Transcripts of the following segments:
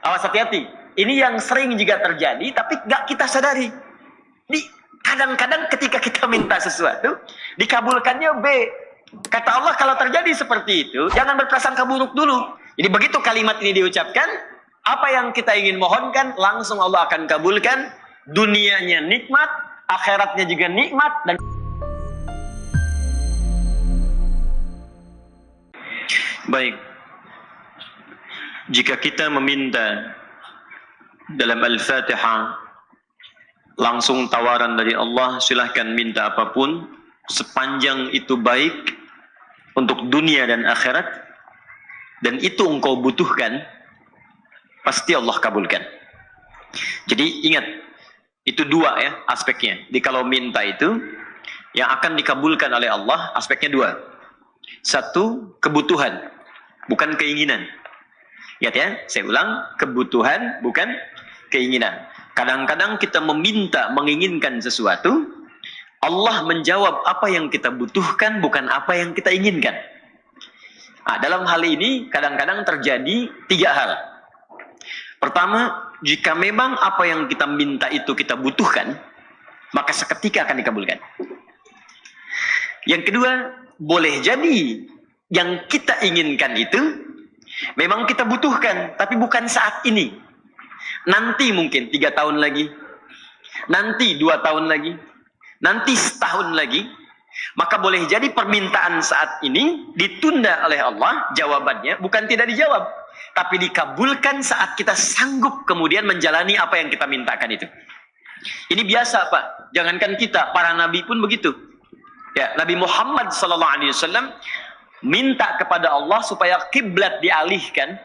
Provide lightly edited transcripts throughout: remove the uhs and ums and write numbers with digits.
Awas, hati-hati. Ini yang sering juga terjadi, tapi nggak kita sadari. Ini kadang-kadang ketika kita minta sesuatu, dikabulkannya B. Kata Allah, kalau terjadi seperti itu, jangan berprasangka buruk dulu. Jadi begitu kalimat ini diucapkan, apa yang kita ingin mohonkan, langsung Allah akan kabulkan. Dunianya nikmat, akhiratnya juga nikmat. Dan baik, jika kita meminta dalam Al-Fatihah, langsung tawaran dari Allah, silahkan minta apapun, sepanjang itu baik untuk dunia dan akhirat, dan itu engkau butuhkan, pasti Allah kabulkan. Jadi ingat, itu dua ya aspeknya. Jadi kalau minta itu, yang akan dikabulkan oleh Allah, aspeknya dua. Satu, kebutuhan, bukan keinginan. Lihat ya, saya ulang, kebutuhan bukan keinginan. Kadang-kadang kita meminta, menginginkan sesuatu, Allah menjawab apa yang kita butuhkan, bukan apa yang kita inginkan. Nah, dalam hal ini kadang-kadang terjadi tiga hal. Pertama, jika memang apa yang kita minta itu kita butuhkan, maka seketika akan dikabulkan. Yang kedua, boleh jadi yang kita inginkan itu memang kita butuhkan, tapi bukan saat ini. Nanti mungkin 3 tahun lagi, nanti 2 tahun lagi, nanti setahun lagi. Maka boleh jadi permintaan saat ini ditunda oleh Allah, jawabannya bukan tidak dijawab, tapi dikabulkan saat kita sanggup kemudian menjalani apa yang kita mintakan itu. Ini biasa, Pak. Jangankan kita, para nabi pun begitu. Ya, Nabi Muhammad SAW minta kepada Allah supaya kiblat dialihkan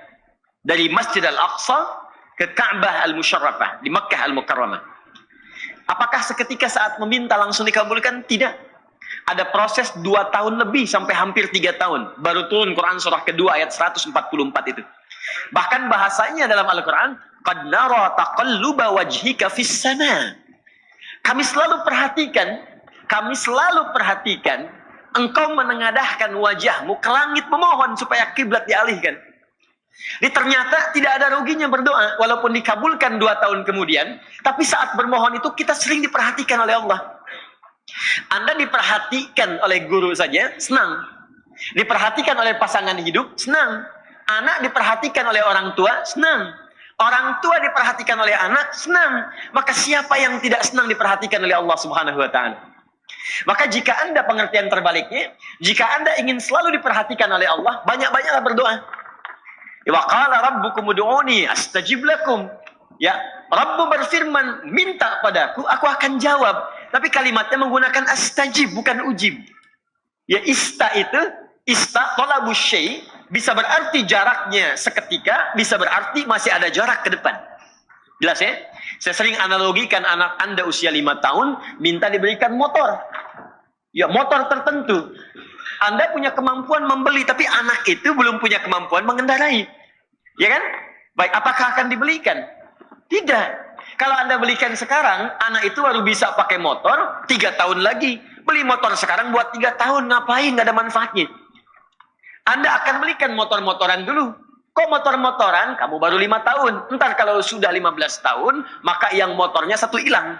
dari Masjid Al-Aqsa ke Ka'bah Al-Musharrafah di Makkah Al-Mukarramah. Apakah seketika saat meminta langsung dikabulkan? Tidak. Ada proses 2 tahun lebih sampai hampir 3 tahun. Baru turun Quran surah kedua ayat 144 itu. Bahkan bahasanya dalam Al-Quran, qad nara taqalluba wajhika fis sama. Kami selalu perhatikan engkau menengadahkan wajahmu ke langit memohon supaya kiblat dialihkan. Ini ternyata tidak ada ruginya berdoa, walaupun dikabulkan 2 tahun kemudian, tapi saat bermohon itu kita sering diperhatikan oleh Allah. Anda diperhatikan oleh guru saja, senang. Diperhatikan oleh pasangan hidup, senang. Anak diperhatikan oleh orang tua, senang. Orang tua diperhatikan oleh anak, senang. Maka siapa yang tidak senang diperhatikan oleh Allah Subhanahu wa ta'ala? Maka jika Anda pengertian terbaliknya, jika Anda ingin selalu diperhatikan oleh Allah, banyak-banyaklah berdoa. Wa qala rabbukum ud'uni astajib lakum. Ya, Rabbu berfirman, minta padaku, aku akan jawab. Tapi kalimatnya menggunakan astajib, bukan ujib. Ya, tolabus syai, bisa berarti jaraknya seketika, bisa berarti masih ada jarak ke depan. Jelas ya? Saya sering analogikan anak Anda usia 5 tahun, minta diberikan motor. Ya, motor tertentu. Anda punya kemampuan membeli, tapi anak itu belum punya kemampuan mengendarai. Ya kan? Baik, apakah akan dibelikan? Tidak. Kalau Anda belikan sekarang, anak itu baru bisa pakai motor 3 tahun lagi. Beli motor sekarang buat 3 tahun, ngapain? Nggak ada manfaatnya. Anda akan belikan motor-motoran dulu. Kok motor-motoran? Kamu baru 5 tahun. Ntar kalau sudah 15 tahun, maka yang motornya satu hilang.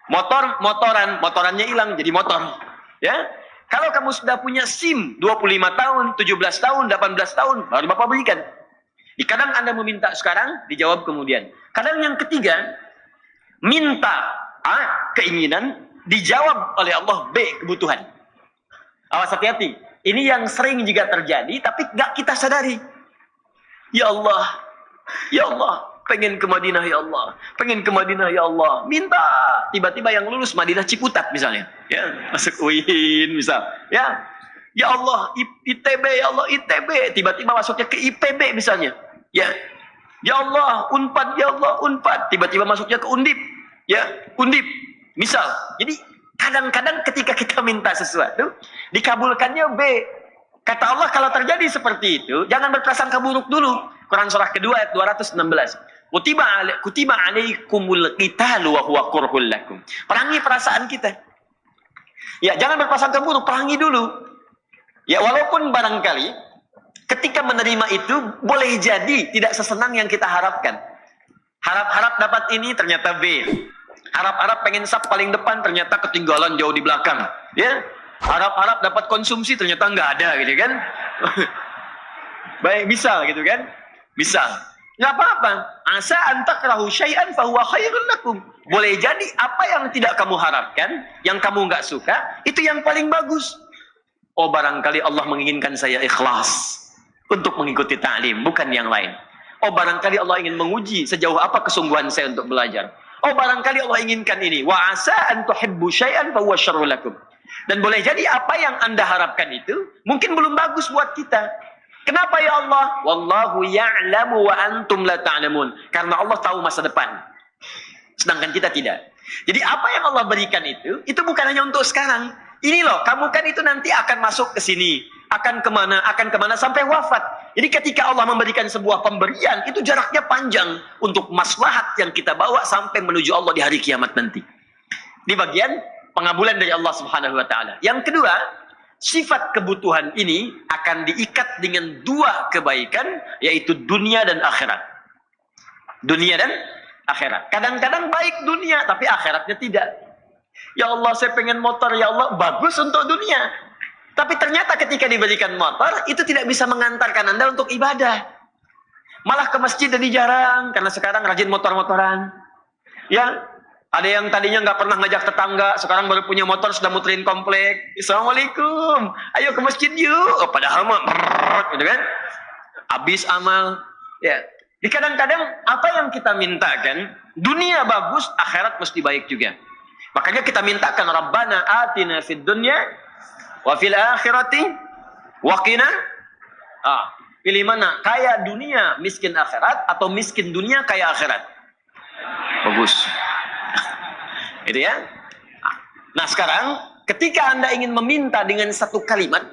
Motorannya hilang, jadi motor. Ya. Kalau kamu sudah punya SIM, 25 tahun, 17 tahun, 18 tahun, baru Bapak belikan. Kadang Anda meminta sekarang, dijawab kemudian. Kadang yang ketiga, minta A, keinginan, dijawab oleh Allah B, kebutuhan. Awas, hati-hati. Ini yang sering juga terjadi, tapi nggak kita sadari. Ya Allah, pengen ke Madinah ya Allah, pengen ke Madinah ya Allah. Minta, tiba-tiba yang lulus Madinah Ciputat misalnya, ya masuk UIN misal, ya. Ya Allah, ITB ya Allah, ITB, tiba-tiba masuknya ke IPB misalnya, ya. Ya Allah, Unpad, ya Allah, Unpad, tiba-tiba masuknya ke Undip, ya, Undip, misal. Jadi kadang-kadang ketika kita minta sesuatu, dikabulkannya B. Kata Allah, kalau terjadi seperti itu, jangan berprasangka buruk dulu. Quran surah kedua ayat 216. Kutiba alaikumul qitalu wa huwa kurhul lakum. Perangi perasaan kita. Ya, jangan berprasangka buruk, perangi dulu. Ya, walaupun barangkali ketika menerima itu boleh jadi tidak sesenang yang kita harapkan. Harap-harap dapat ini ternyata B. Harap-harap pengen sub paling depan ternyata ketinggalan jauh di belakang. Ya, harap-harap dapat konsumsi ternyata nggak ada gitu kan. Baik, misal gitu kan. Misal, nggak apa-apa. Asa antakrahu syai'an fahuwa khairun lakum. Boleh jadi apa yang tidak kamu harapkan, yang kamu nggak suka, itu yang paling bagus. Oh, barangkali Allah menginginkan saya ikhlas untuk mengikuti ta'lim, bukan yang lain. Oh, barangkali Allah ingin menguji sejauh apa kesungguhan saya untuk belajar. Oh, barangkali Allah inginkan ini. Wa asa an tuhibbu syai'an fa huwa syarrul lakum. Dan boleh jadi apa yang Anda harapkan itu mungkin belum bagus buat kita. Kenapa ya Allah? Wallahu ya'lamu wa antum la ta'lamun. Karena Allah tahu masa depan. Sedangkan kita tidak. Jadi apa yang Allah berikan itu bukan hanya untuk sekarang. Ini loh, kamu kan itu nanti akan masuk ke sini. Akan kemana sampai wafat. Jadi ketika Allah memberikan sebuah pemberian, itu jaraknya panjang untuk maslahat yang kita bawa sampai menuju Allah di hari kiamat nanti. Di bagian pengabulan dari Allah Subhanahu wa taala. Yang kedua, sifat kebutuhan ini akan diikat dengan dua kebaikan, yaitu dunia dan akhirat. Dunia dan akhirat. Kadang-kadang baik dunia, tapi akhiratnya tidak. Ya Allah, saya pengen motor, ya Allah, bagus untuk dunia. Tapi ternyata ketika diberikan motor, itu tidak bisa mengantarkan Anda untuk ibadah. Malah ke masjid jadi jarang, karena sekarang rajin motor-motoran. Ya, ada yang tadinya nggak pernah ngajak tetangga, sekarang baru punya motor, sudah muterin komplek. Assalamualaikum, ayo ke masjid yuk. Oh, padahal mah, gitu kan? Habis amal. Ya, di kadang-kadang apa yang kita mintakan, dunia bagus, akhirat mesti baik juga. Makanya kita mintakan, Rabbana atina fid dunya wa fil akhirati waqina. Pilih mana? Kaya dunia, miskin akhirat, atau miskin dunia, kaya akhirat? Bagus. Itu ya. Nah, sekarang ketika Anda ingin meminta dengan satu kalimat,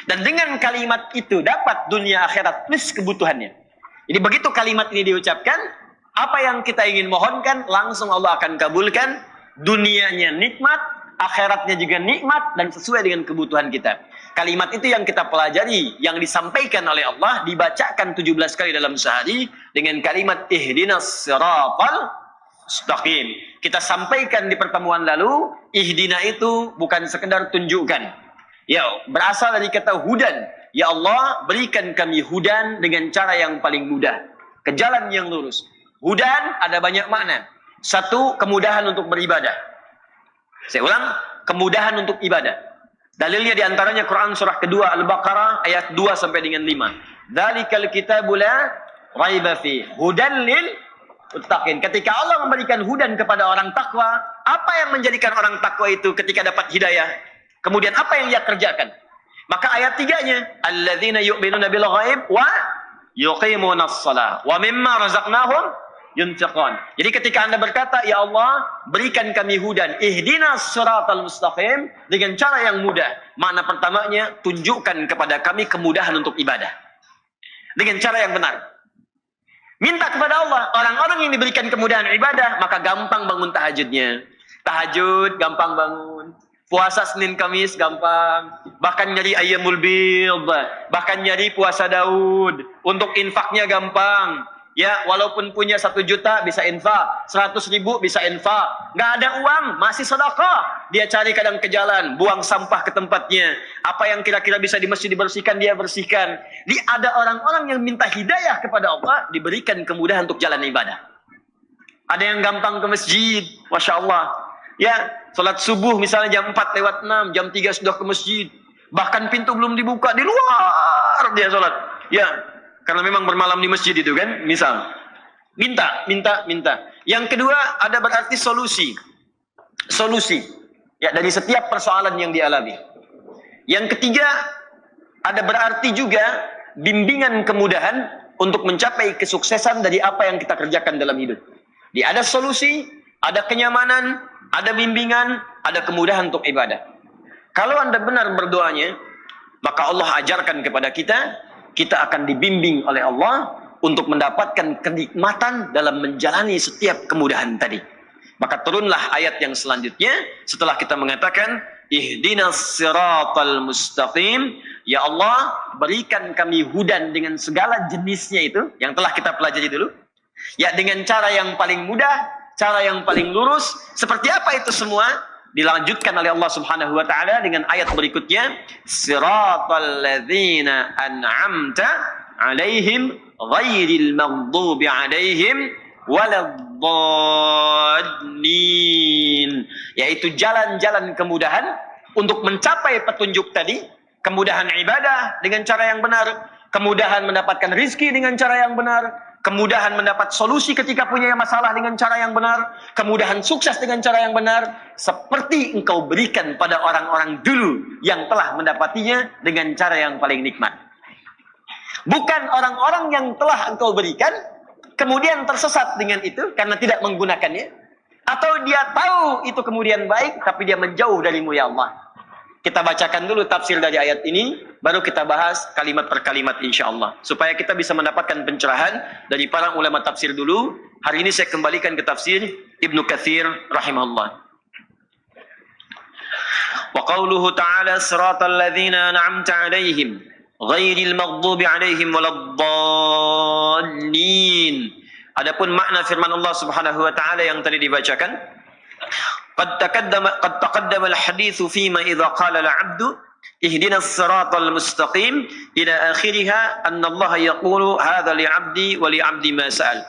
dan dengan kalimat itu dapat dunia akhirat plus kebutuhannya. Jadi begitu kalimat ini diucapkan, apa yang kita ingin mohonkan langsung Allah akan kabulkan. Dunianya nikmat, akhiratnya juga nikmat, dan sesuai dengan kebutuhan kita. Kalimat itu yang kita pelajari, yang disampaikan oleh Allah, dibacakan 17 kali dalam sehari dengan kalimat ihdinas siratal mustaqim. Kita sampaikan di pertemuan lalu, ihdina itu bukan sekedar tunjukkan. Ya, berasal dari kata hudan. Ya Allah, berikan kami hudan dengan cara yang paling mudah, ke jalan yang lurus. Hudan ada banyak makna. Satu, kemudahan untuk beribadah. Saya ulang, kemudahan untuk ibadah. Dalilnya diantaranya Quran surah kedua Al-Baqarah ayat 2 sampai dengan 5. Dzalikal kitabu la raiba fi hudan lil muttaqin. Ketika Allah memberikan hudan kepada orang takwa, apa yang menjadikan orang takwa itu ketika dapat hidayah? Kemudian apa yang dia kerjakan? Maka ayat 3-nya, alladzina yu'minuna bil ghaib wa yuqimunas shalah wa mimma razaqnahum yunfiqun. Jadi ketika Anda berkata, ya Allah, berikan kami hudan, ihdinas siratal mustaqim, dengan cara yang mudah. Makna pertamanya, tunjukkan kepada kami kemudahan untuk ibadah. Dengan cara yang benar. Minta kepada Allah, orang-orang yang diberikan kemudahan ibadah, maka gampang bangun tahajudnya. Tahajud, gampang bangun. Puasa Senin Kamis, gampang. Bahkan nyari ayyamul bid, bahkan nyari puasa Daud. Untuk infaknya gampang. Ya, walaupun punya 1 juta bisa infak, 100.000 bisa infak. Nggak ada uang, masih sedekah. Dia cari kadang ke jalan, buang sampah ke tempatnya. Apa yang kira-kira bisa di masjid dibersihkan, dia bersihkan. Jadi ada orang-orang yang minta hidayah kepada Allah, diberikan kemudahan untuk jalan ibadah. Ada yang gampang ke masjid, Masya Allah. Ya, sholat subuh misalnya jam 4:06, jam 3 sudah ke masjid. Bahkan pintu belum dibuka, di luar dia sholat. Ya, karena memang bermalam di masjid itu kan, misal. Minta. Yang kedua, ada berarti solusi. Solusi. Ya, dari setiap persoalan yang dialami. Yang ketiga, ada berarti juga bimbingan kemudahan untuk mencapai kesuksesan dari apa yang kita kerjakan dalam hidup. Jadi ada solusi, ada kenyamanan, ada bimbingan, ada kemudahan untuk ibadah. Kalau Anda benar berdoanya, maka Allah ajarkan kepada kita, kita akan dibimbing oleh Allah untuk mendapatkan kenikmatan dalam menjalani setiap kemudahan tadi. Maka turunlah ayat yang selanjutnya setelah kita mengatakan ihdinas siratal mustaqim. Ya Allah, berikan kami hudan dengan segala jenisnya itu yang telah kita pelajari dulu. Ya, dengan cara yang paling mudah, cara yang paling lurus. Seperti apa itu semua? Dilanjutkan oleh Allah Subhanahu wa taala dengan ayat berikutnya, siratal ladzina an'amta 'alaihim ghairil maghdubi 'alaihim waladdallin. Yaitu jalan-jalan kemudahan untuk mencapai petunjuk tadi. Kemudahan ibadah dengan cara yang benar, kemudahan mendapatkan rizki dengan cara yang benar, kemudahan mendapat solusi ketika punya masalah dengan cara yang benar, kemudahan sukses dengan cara yang benar, seperti engkau berikan pada orang-orang dulu yang telah mendapatinya dengan cara yang paling nikmat. Bukan orang-orang yang telah engkau berikan kemudian tersesat dengan itu karena tidak menggunakannya, atau dia tahu itu kemudian baik tapi dia menjauh darimu ya Allah. Kita bacakan dulu tafsir dari ayat ini, baru kita bahas kalimat per kalimat insyaAllah. Supaya kita bisa mendapatkan pencerahan dari para ulama tafsir dulu. Hari ini saya kembalikan ke tafsir Ibnu Katsir rahimahullah. Wa qawluhu ta'ala siratal ladzina an'amta 'alaihim ghairil maghdubi 'alaihim waladdallin. Adapun makna firman Allah Subhanahu wa taala yang tadi dibacakan, قد تقدم الحديث فيما إذا قال العبد اهدنا الصراط المستقيم إلى آخرها أن الله يقول هذا لعبدي ولعبدي ما سأل.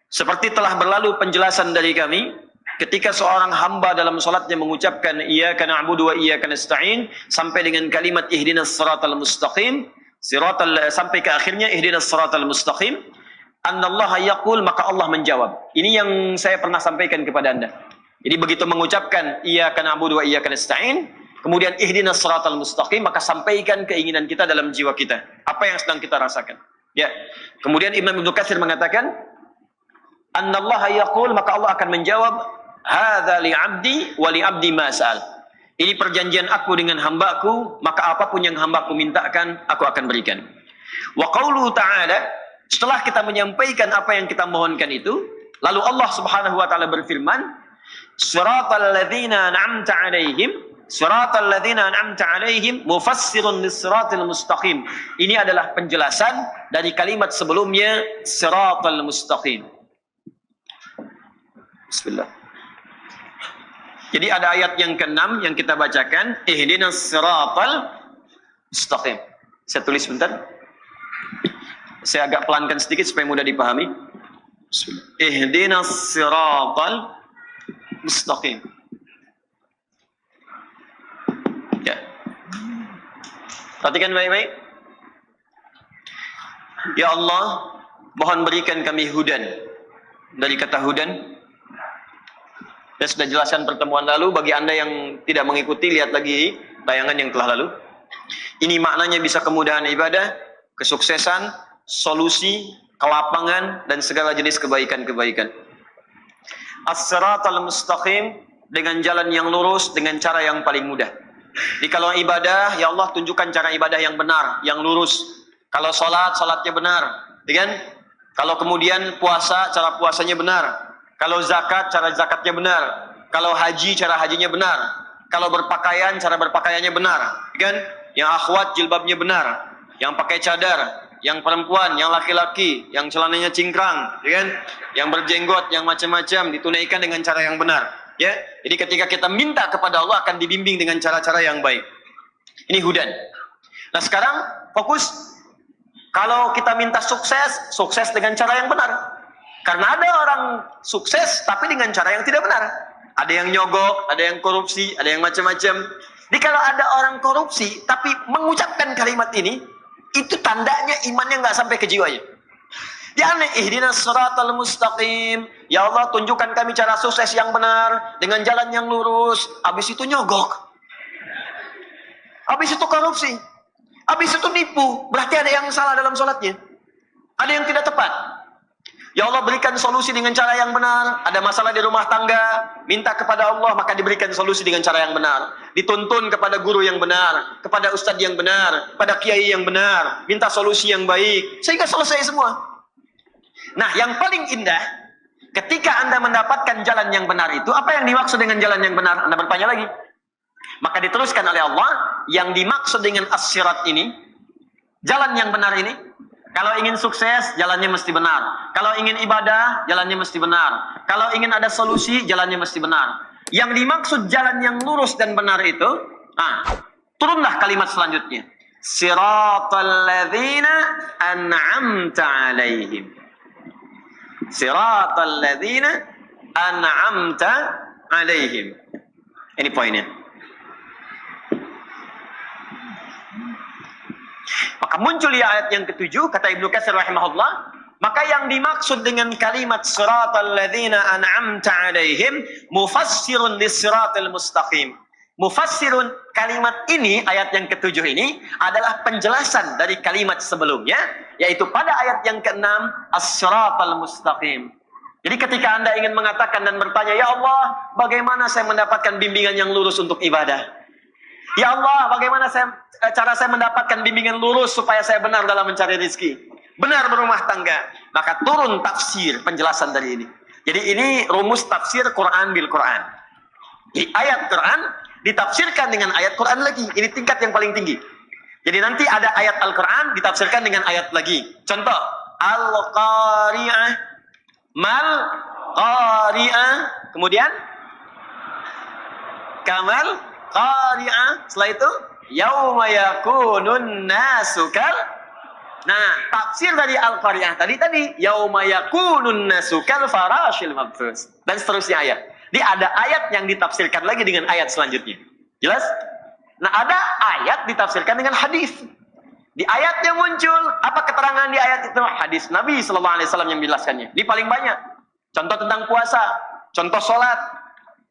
Seperti telah berlalu penjelasan dari kami ketika seorang hamba dalam salatnya mengucapkan iyyaka na'budu wa iyyaka nasta'in sampai dengan kalimat ihdinas siratal mustaqim, sampai ke akhirnya ihdinas siratal mustaqim, annallaha yaqul, maka Allah menjawab. Ini yang saya pernah sampaikan kepada Anda. Jadi begitu mengucapkan iyyaka na'budu wa iyyaka nasta'in, kemudian ihdinas siratal mustaqim, maka sampaikan keinginan kita dalam jiwa kita. Apa yang sedang kita rasakan. Ya. Kemudian Imam Ibnu Katsir mengatakan, annallaha yaqul, maka Allah akan menjawab, hadza li 'abdi wa li 'abdi ma sa'al. Ini perjanjian aku dengan hambaku, maka apapun yang hambaku mintakan, aku akan berikan. Wa qauluhu ta'ala, setelah kita menyampaikan apa yang kita mohonkan itu, lalu Allah Subhanahu wa taala berfirman, siratal ladzina an'amta 'alaihim, siratal ladzina an'amta 'alaihim mufassirun lis-siratal mustaqim. Ini adalah penjelasan dari kalimat sebelumnya siratal mustaqim. Bismillah. Jadi ada ayat yang ke-6 yang kita bacakan, ihdinas siratal mustaqim. Saya tulis sebentar. Saya agak pelankan sedikit supaya mudah dipahami. Bismillah. Ihdinas siratal mustaqim. Ya. Perhatikan baik-baik. Ya Allah, mohon berikan kami hudan. Dari kata hudan, saya sudah jelaskan pertemuan lalu. Bagi Anda yang tidak mengikuti, lihat lagi tayangan yang telah lalu. Ini maknanya bisa kemudahan ibadah, kesuksesan, solusi, kelapangan, dan segala jenis kebaikan-kebaikan. As-siratal mustaqim, dengan jalan yang lurus, dengan cara yang paling mudah. Jadi kalau ibadah, ya Allah tunjukkan cara ibadah yang benar, yang lurus. Kalau salat, salatnya benar, kan? Kalau kemudian puasa, cara puasanya benar. Kalau zakat, cara zakatnya benar. Kalau haji, cara hajinya benar. Kalau berpakaian, cara berpakaiannya benar, kan? Yang akhwat jilbabnya benar, yang pakai cadar, yang perempuan, yang laki-laki, yang celananya cingkrang, ya kan? Yang berjenggot, yang macam-macam, ditunaikan dengan cara yang benar. Ya, jadi ketika kita minta kepada Allah akan dibimbing dengan cara-cara yang baik. Ini hudan. Nah sekarang fokus, kalau kita minta sukses, sukses dengan cara yang benar. Karena ada orang sukses tapi dengan cara yang tidak benar. Ada yang nyogok, ada yang korupsi, ada yang macam-macam. Jadi kalau ada orang korupsi tapi mengucapkan kalimat ini, itu tandanya imannya nggak sampai ke jiwanya. Dia aneh, ihdinas siratal mustaqim. Ya Allah, tunjukkan kami cara sukses yang benar dengan jalan yang lurus. Habis itu nyogok. Habis itu korupsi. Habis itu nipu. Berarti ada yang salah dalam sholatnya. Ada yang tidak tepat. Ya Allah, berikan solusi dengan cara yang benar. Ada masalah di rumah tangga, minta kepada Allah, maka diberikan solusi dengan cara yang benar. Dituntun kepada guru yang benar, kepada ustadz yang benar, kepada kiai yang benar, minta solusi yang baik, sehingga selesai semua. Nah, yang paling indah, ketika Anda mendapatkan jalan yang benar itu, apa yang dimaksud dengan jalan yang benar? Anda bertanya lagi. Maka diteruskan oleh Allah, yang dimaksud dengan as-sirat ini, jalan yang benar ini, kalau ingin sukses, jalannya mesti benar. Kalau ingin ibadah, jalannya mesti benar. Kalau ingin ada solusi, jalannya mesti benar. Yang dimaksud jalan yang lurus dan benar itu, turunlah kalimat selanjutnya. Siratal ladzina an'amta alaihim. Siratal ladzina an'amta alaihim. Ini poinnya. Maka muncul di ayat yang ketujuh, kata Ibnu Katsir rahimahullah, maka yang dimaksud dengan kalimat siratal ladzina an'amta alaihim mufassirun lis-siratal mustaqim. Mufassirun, kalimat ini, ayat yang ketujuh ini adalah penjelasan dari kalimat sebelumnya, yaitu pada ayat yang keenam, as-siratal mustaqim. Jadi ketika Anda ingin mengatakan dan bertanya, ya Allah, bagaimana saya mendapatkan bimbingan yang lurus untuk ibadah? Ya Allah, bagaimana cara saya mendapatkan bimbingan lurus supaya saya benar dalam mencari rezeki, benar berumah tangga? Maka turun tafsir, penjelasan dari ini. Jadi ini rumus tafsir Quran bil Quran. Di ayat Quran ditafsirkan dengan ayat Quran lagi. Ini tingkat yang paling tinggi. Jadi nanti ada ayat Al-Quran ditafsirkan dengan ayat lagi. Contoh, Al-Qari'ah, Mal-Qari'ah, kemudian Kamal Qari'ah, setelah itu Yauma yakunun nasu kal. Nah, tafsir dari Al-Qari'ah tadi Yauma yakunun nasu kal farashil mabthus, dan seterusnya ayat. Jadi ada ayat yang ditafsirkan lagi dengan ayat selanjutnya. Jelas? Nah, ada ayat ditafsirkan dengan hadis. Di ayatnya muncul apa keterangan di ayat itu? Hadis Nabi sallallahu alaihi wasallam yang menjelaskannya. Ini paling banyak. Contoh tentang puasa, contoh salat.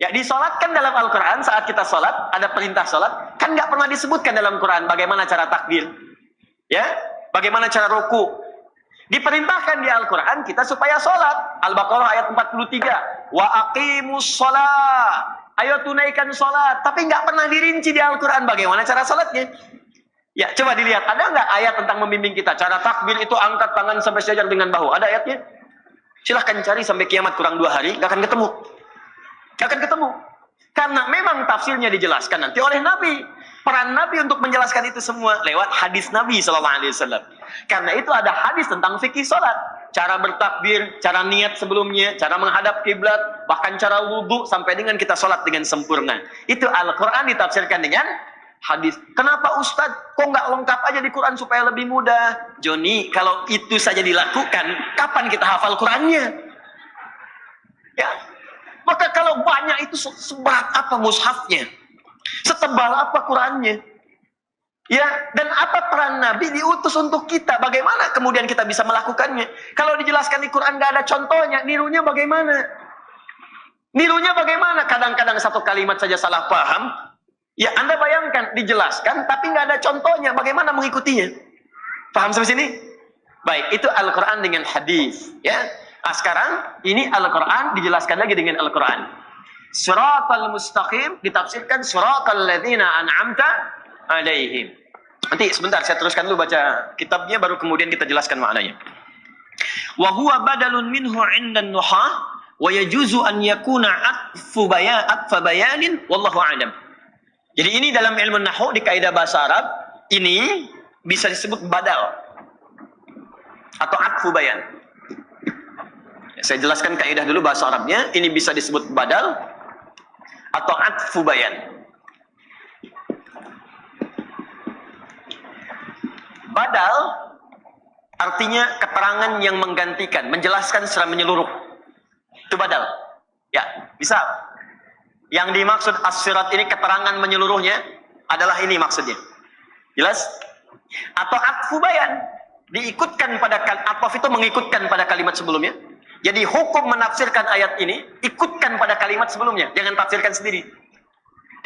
Ya, disolatkan dalam Al-Quran. Saat kita solat, ada perintah solat, kan nggak pernah disebutkan dalam Quran bagaimana cara takbir, ya, bagaimana cara ruku. Diperintahkan di Al-Quran kita supaya solat. Al-Baqarah ayat 43, wa aqimus sholat, ayo tunaikan solat. Tapi nggak pernah dirinci di Al-Quran bagaimana cara solatnya. Ya, coba dilihat, ada nggak ayat tentang membimbing kita cara takbir itu angkat tangan sampai sejajar dengan bahu? Ada ayatnya? Silahkan cari sampai kiamat kurang 2 hari, nggak akan ketemu. Karena memang tafsirnya dijelaskan nanti oleh Nabi. Peran Nabi untuk menjelaskan itu semua lewat hadis Nabi SAW. Karena itu ada hadis tentang fikih sholat. Cara bertakbir, cara niat sebelumnya, cara menghadap kiblat, bahkan cara wudhu sampai dengan kita sholat dengan sempurna. Itu Al-Quran ditafsirkan dengan hadis. Kenapa Ustadz? Kok nggak lengkap aja di Quran supaya lebih mudah? Joni, kalau itu saja dilakukan, kapan kita hafal Qurannya? Ya. Maka kalau banyak itu seberat apa mushafnya? Setebal apa Qurannya? Ya, dan apa peran Nabi diutus untuk kita? Bagaimana kemudian kita bisa melakukannya? Kalau dijelaskan di Quran nggak ada contohnya, nirunya bagaimana? Kadang-kadang satu kalimat saja salah paham. Ya, Anda bayangkan dijelaskan tapi nggak ada contohnya, bagaimana mengikutinya? Paham sampai sini? Baik, itu Al-Quran dengan hadis. Ya. Nah, sekarang ini Al-Quran dijelaskan lagi dengan Al-Quran. Siratal mustaqim ditafsirkan siratal ladzina an'amta alaihim. Nanti sebentar saya teruskan dulu baca kitabnya baru kemudian kita jelaskan maknanya. Wa huwa badalun minhu 'inda an-nuhah wa yajuzu an yakuna atfu bayanin wallahu a'lam. Jadi ini dalam ilmu nahwu di kaidah bahasa Arab ini bisa disebut badal atau atfu bayan. Saya jelaskan kaidah dulu bahasa Arabnya. Ini bisa disebut badal atau atfu bayan. Badal artinya keterangan yang menggantikan, menjelaskan secara menyeluruh. Itu badal. Ya, bisa. Yang dimaksud as-sirat ini keterangan menyeluruhnya adalah ini maksudnya. Jelas? Atau atfu bayan, diikutkan pada ataf itu mengikutkan pada kalimat sebelumnya. Jadi hukum menafsirkan ayat ini ikutkan pada kalimat sebelumnya, jangan tafsirkan sendiri.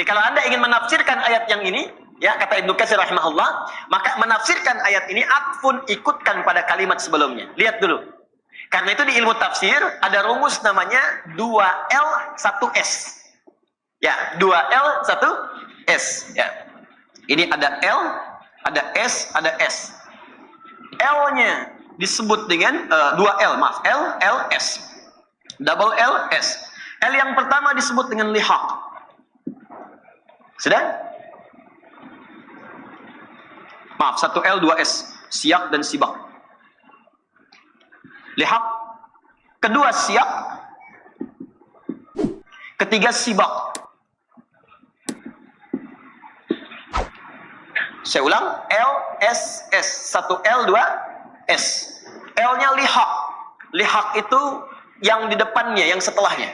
Jadi kalau Anda ingin menafsirkan ayat yang ini, ya kata Ibnu Katsir rahimahullah, maka menafsirkan ayat ini atfun ikutkan pada kalimat sebelumnya. Lihat dulu. Karena itu di ilmu tafsir ada rumus namanya 2L 1S. Ya, 2L 1S, ya. Ini ada L, ada S, ada S. L-nya disebut dengan 2L, maaf, L, S. Double L, S. L yang pertama disebut dengan lihaq. Sudah? Maaf, 1L 2S, siyak dan sibak. Lihaq, kedua siyak, ketiga sibak. Saya ulang, L, S, S. 1L, 2S. L-nya lihaq. Lihaq itu yang di depannya, yang setelahnya.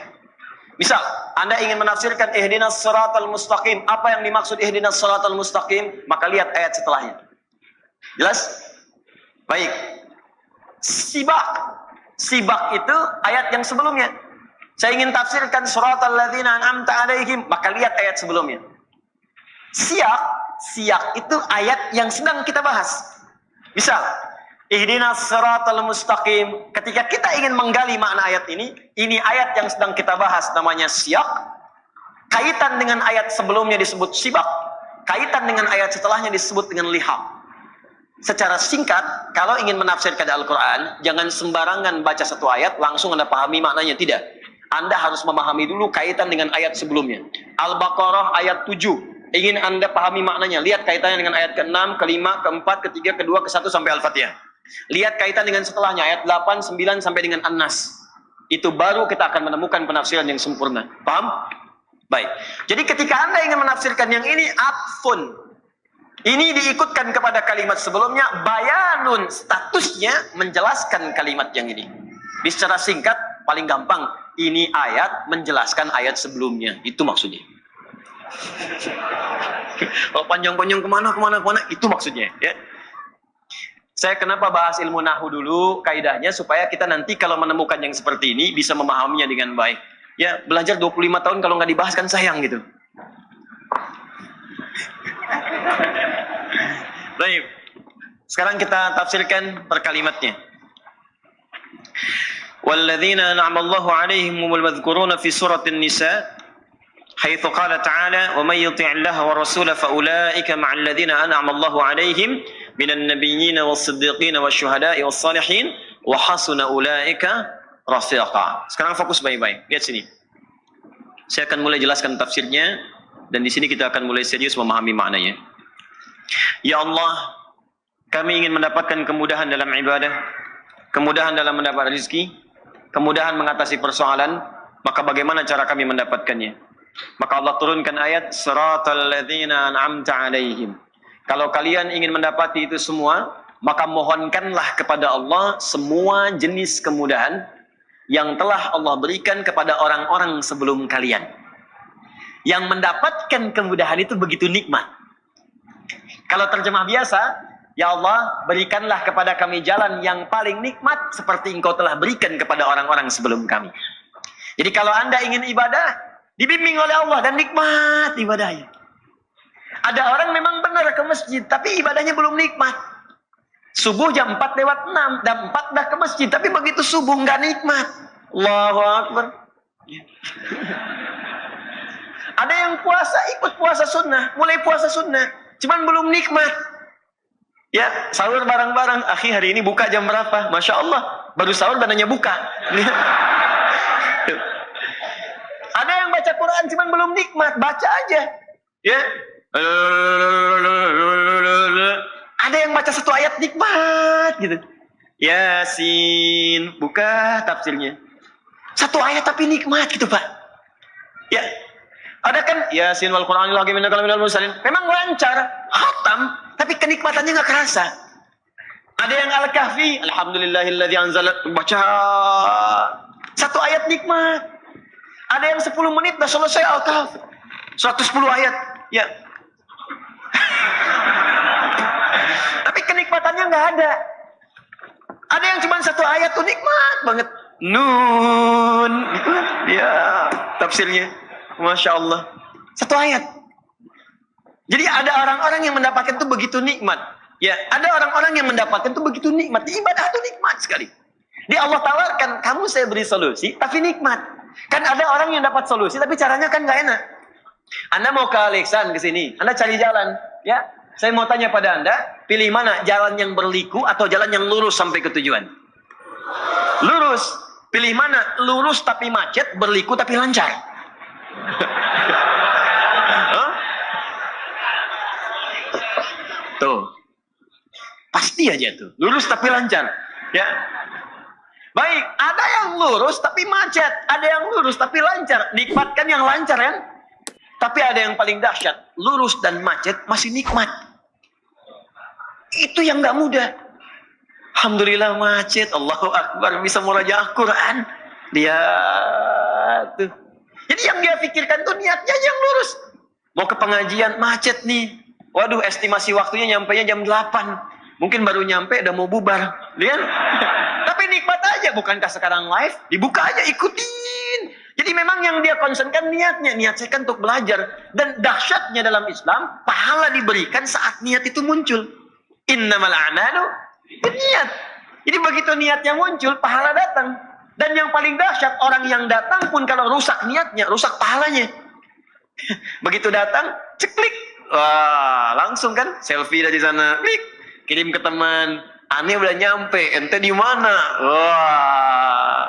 Misal, Anda ingin menafsirkan ihdinas siratal mustaqim. Apa yang dimaksud ihdinas siratal mustaqim? Maka lihat ayat setelahnya. Jelas? Baik. Sibak. Sibak itu ayat yang sebelumnya. Saya ingin tafsirkan siratal ladzina an'amta 'alaihim, maka lihat ayat sebelumnya. Siyak itu ayat yang sedang kita bahas. Misal, ihdinas siratal mustaqim. Ketika kita ingin menggali makna ayat ini ayat yang sedang kita bahas namanya siyak. Kaitan dengan ayat sebelumnya disebut sibak. Kaitan dengan ayat setelahnya disebut dengan lihaq. Secara singkat, kalau ingin menafsirkan Al-Quran, jangan sembarangan baca satu ayat, langsung Anda pahami maknanya. Tidak. Anda harus memahami dulu kaitan dengan ayat sebelumnya. Al-Baqarah ayat 7. Ingin Anda pahami maknanya. Lihat kaitannya dengan ayat ke-6, ke-5, ke-4, ke-3, ke-2, ke-1 sampai Al-Fatihah. Lihat kaitan dengan setelahnya. Ayat 8, 9 sampai dengan An-Nas. Itu baru kita akan menemukan penafsiran yang sempurna. Paham? Baik. Jadi ketika Anda ingin menafsirkan yang ini, atfun. Ini diikutkan kepada kalimat sebelumnya. Bayanun. Statusnya menjelaskan kalimat yang ini. Secara singkat, paling gampang. Ini ayat menjelaskan ayat sebelumnya. Itu maksudnya. Kalau panjang-panjang kemana, itu maksudnya. Ya. Saya kenapa bahas ilmu nahu dulu, kaidahnya, supaya kita nanti kalau menemukan yang seperti ini, bisa memahaminya dengan baik. Ya, belajar 25 tahun kalau nggak dibahas kan sayang gitu. Baik. Sekarang kita tafsirkan per kalimatnya. Walladzina an'amallahu 'alaihim humul madhkuruna fi suratin nisa. حيث قال تعالى ومن يطع الله ورسوله فأولئك مع الذين أنعم الله عليهم من النبيين والصديقين والشهداء والصالحين وحسن أولئك رفيقا. Sekarang fokus baik-baik. Lihat sini. Saya akan mulai jelaskan tafsirnya dan di sini kita akan mulai serius memahami maknanya. Ya Allah, kami ingin mendapatkan kemudahan dalam ibadah, kemudahan dalam mendapat rezeki, kemudahan mengatasi persoalan, maka bagaimana cara kami mendapatkannya? Maka Allah turunkan ayat siratal ladzina an'amta 'alaihim. Kalau kalian ingin mendapati itu semua, maka mohonkanlah kepada Allah semua jenis kemudahan yang telah Allah berikan kepada orang-orang sebelum kalian. Yang mendapatkan kemudahan itu begitu nikmat. Kalau terjemah biasa, ya Allah, berikanlah kepada kami jalan yang paling nikmat seperti Engkau telah berikan kepada orang-orang sebelum kami. Jadi kalau Anda ingin ibadah, dibimbing oleh Allah dan nikmat ibadahnya. Ada orang memang benar ke masjid, tapi ibadahnya belum nikmat. Subuh jam 4:06, jam 4 dah ke masjid, tapi begitu subuh nggak nikmat. Allahu Akbar. Ada yang puasa, ikut puasa sunnah, mulai puasa sunnah, cuman belum nikmat. Ya, sahur bareng-bareng. Akhi, hari ini buka jam berapa? Masya Allah, baru sahur badannya buka. Ada yang baca Quran cuman belum nikmat, baca aja. Ya. Ada yang baca satu ayat nikmat gitu. Yasin, buka tafsirnya. Satu ayat tapi nikmat gitu, Pak. Ya. Ada kan Yasin wal Qur'anil hakim innaka laminal mursalin. Memang lancar, khatam, tapi kenikmatannya enggak kerasa. Ada yang Al-Kahfi, alhamdulillahilladzi anzala, baca satu ayat nikmat. Ada yang 10 menit dah selesai Al-Kahfi. 110 ayat. Ya. Tapi kenikmatannya nggak ada. Ada yang cuma satu ayat tuh nikmat banget. Nun. Ya, tafsirnya. Masya Allah. Satu ayat. Jadi ada orang-orang yang mendapatkan itu begitu nikmat. Ya, ada orang-orang yang mendapatkan itu begitu nikmat. Ibadah itu nikmat sekali. Dia Allah tawarkan, kamu saya beri solusi, tapi nikmat. Kan ada orang yang dapat solusi, tapi caranya kan nggak enak. Anda mau ke Alexan ke sini, Anda cari jalan, ya. Saya mau tanya pada Anda, pilih mana, jalan yang berliku atau jalan yang lurus sampai ke tujuan? Lurus. Pilih mana, lurus tapi macet, berliku tapi lancar? Huh? Pasti aja tuh. Lurus tapi lancar. Ya. Baik, ada yang lurus tapi macet, ada yang lurus tapi lancar. Nikmatkan yang lancar kan? Tapi ada yang paling dahsyat, lurus dan macet masih nikmat. Itu yang nggak mudah. Alhamdulillah macet, Allahu Akbar, bisa murajaah Quran. Dia tuh. Jadi yang dia pikirkan tuh niatnya yang lurus. Mau ke pengajian macet nih. Waduh, estimasi waktunya nyampainya jam 8. Mungkin baru nyampe udah mau bubar. Lihat. Tapi nikmat aja, bukankah sekarang live? Dibuka aja, ikutin. Jadi memang yang dia concernkan niatnya. Niat saya kan untuk belajar. Dan dahsyatnya dalam Islam, pahala diberikan saat niat itu muncul. Innamal a'malu niat. Jadi begitu niatnya muncul, pahala datang. Dan yang paling dahsyat, orang yang datang pun kalau rusak niatnya, rusak pahalanya. Begitu datang, ceklik. Wah, langsung kan selfie dari sana, klik, kirim ke teman. Aneh udah nyampe, ente di mana? Wah,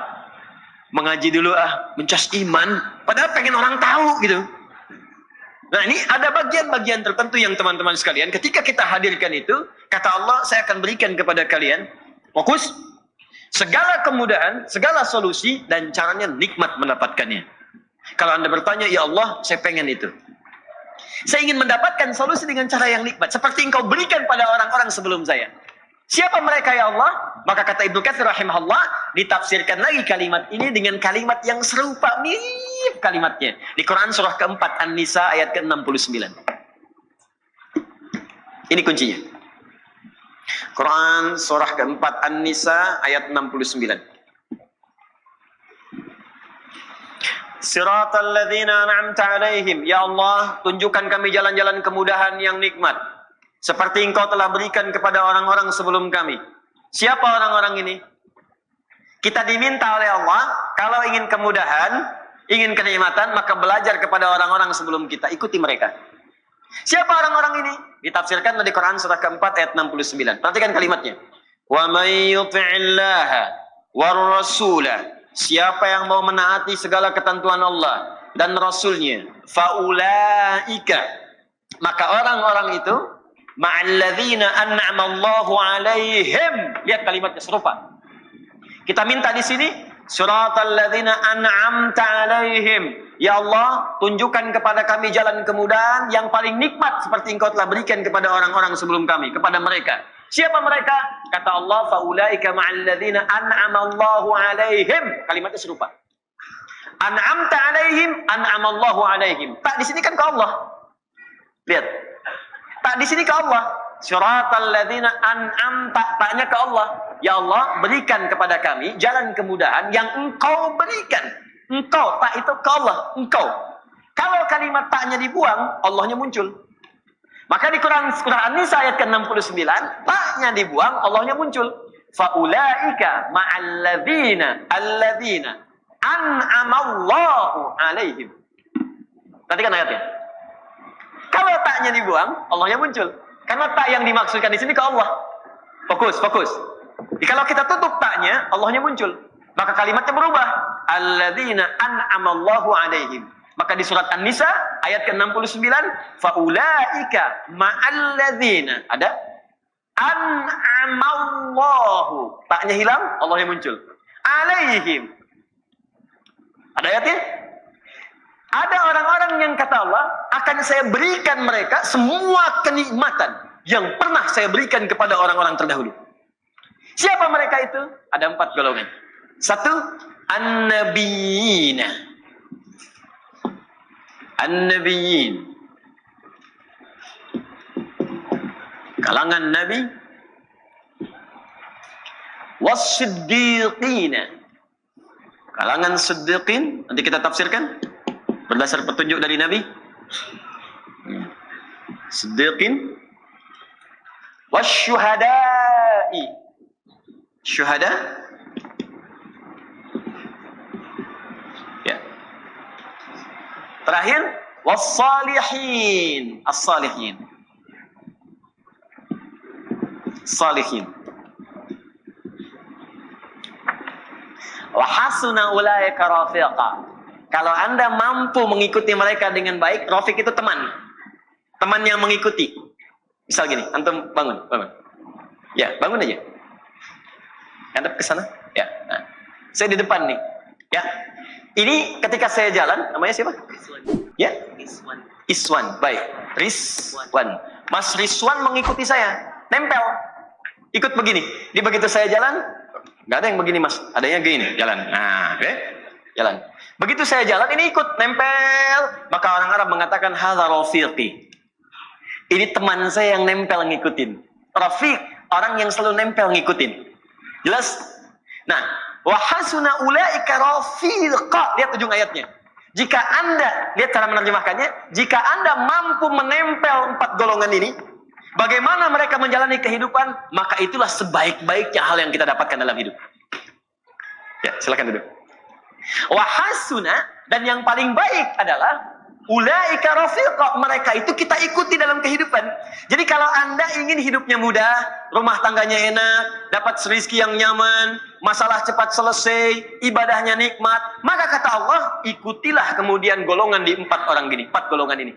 mengaji dulu mencas iman. Padahal pengen orang tahu gitu. Nah ini ada bagian-bagian tertentu yang teman-teman sekalian, ketika kita hadirkan itu, kata Allah, saya akan berikan kepada kalian, fokus, segala kemudahan, segala solusi, dan caranya nikmat mendapatkannya. Kalau Anda bertanya, ya Allah, saya pengen itu. Saya ingin mendapatkan solusi dengan cara yang nikmat, seperti engkau berikan pada orang-orang sebelum saya. Siapa mereka ya Allah? Maka kata Ibnu Katsir rahimahullah, ditafsirkan lagi kalimat ini dengan kalimat yang serupa, mirip kalimatnya. Di Quran surah keempat An-Nisa ayat ke-69. Ini kuncinya. Quran surah keempat An-Nisa ayat 69. Siratal ladzina an'amta 'alaihim, ya Allah, tunjukkan kami jalan-jalan kemudahan yang nikmat seperti engkau telah berikan kepada orang-orang sebelum kami. Siapa orang-orang ini? Kita diminta oleh Allah, kalau ingin kemudahan, ingin kenikmatan, maka belajar kepada orang-orang sebelum kita, ikuti mereka. Siapa orang-orang ini? Ditafsirkan di Quran surah keempat ayat 69. Perhatikan kalimatnya. Wa may yuti'illaha war rasula, siapa yang mau menaati segala ketentuan Allah dan Rasulnya, faulaika, maka orang-orang itu ma'alladzina an'amallahu 'alaihim. Lihat kalimatnya serupa. Kita minta di sini siratal ladzina an'amta 'alaihim. Ya Allah, tunjukkan kepada kami jalan kemudahan yang paling nikmat seperti engkau telah berikan kepada orang-orang sebelum kami, kepada mereka. Siapa mereka? Kata Allah, faulaika ma'alladzina an'amallahu 'alaihim. Kalimatnya serupa. An'amta 'alaihim, an'amallahu 'alaihim. Tak di sini kan ke Allah. Lihat. Tak di sini ke Allah. Siratal ladzina an'amta, taknya ke Allah. Ya Allah, berikan kepada kami jalan kemudahan yang engkau berikan. Engkau, tak itu ke Allah. Engkau. Kalau kalimat taknya dibuang, Allahnya muncul. Maka di Quran surah An-Nisa ayat ke-69, taknya dibuang, Allahnya muncul. Faulaika ma'alladzina alladzina an'amallahu 'alaihim. Perhatikan ayatnya. Kalau taknya dibuang, Allahnya muncul. Karena tak yang dimaksudkan di sini ke Allah. Fokus, fokus. Jadi kalau kita tutup taknya, Allahnya muncul. Maka kalimatnya berubah. Alladzina an'amallahu 'alaihim. Maka di surat An-Nisa ayat ke-69, faulaika ma'alladzina, ada an'amallahu. Taknya hilang, Allahnya muncul. 'Alaihim. Ada ayatnya? Ada orang-orang yang kata Allah, akan saya berikan mereka semua kenikmatan yang pernah saya berikan kepada orang-orang terdahulu. Siapa mereka itu? Ada 4 golongan. 1, an-nabiyina. An-nabiyyin. Kalangan nabi. Was-siddiqina. Kalangan siddiqin. Nanti kita tafsirkan berdasar petunjuk dari Nabi. Siddiqin. Wasyuhada'i. Syuhada. Ya. Terakhir, wassalihin. As-salihin. Salihin. Wa hasuna ulaika rafiqa. Kalau Anda mampu mengikuti mereka dengan baik, rafiq itu teman. Teman yang mengikuti. Misal gini, antum bangun. Ya, bangun aja. Hadap ke sana. Ya. Nah. Saya di depan nih. Ya. Ini ketika saya jalan, namanya siapa? Rizwan. Ya. Rizwan. Iswan. Baik. Rizwan. Mas Rizwan mengikuti saya. Nempel. Ikut begini. Di begitu saya jalan, nggak ada yang begini, Mas. Adanya gini, jalan. Nah, oke. Jalan. Begitu saya jalan, ini ikut nempel. Maka orang Arab mengatakan hadza rafiqi. Ini teman saya yang nempel ngikutin. Rafiq, orang yang selalu nempel ngikutin. Jelas? Nah, wa hasuna ulaika rafiqa. Lihat ujung ayatnya. Jika Anda, lihat cara menerjemahkannya, jika Anda mampu menempel 4 golongan ini, bagaimana mereka menjalani kehidupan, maka itulah sebaik-baiknya hal yang kita dapatkan dalam hidup. Ya, silakan duduk. Wa hasuna, dan yang paling baik adalah ulaika rafiqa, mereka itu kita ikuti dalam kehidupan. Jadi kalau Anda ingin hidupnya mudah, rumah tangganya enak, dapat rezeki yang nyaman, masalah cepat selesai, ibadahnya nikmat, maka kata Allah, ikutilah kemudian golongan di 4 orang gini, 4 golongan ini.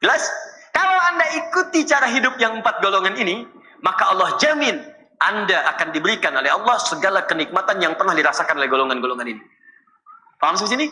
Jelas? Kalau Anda ikuti cara hidup yang 4 golongan ini, maka Allah jamin Anda akan diberikan oleh Allah segala kenikmatan yang pernah dirasakan oleh golongan-golongan ini. Paham sampai sini?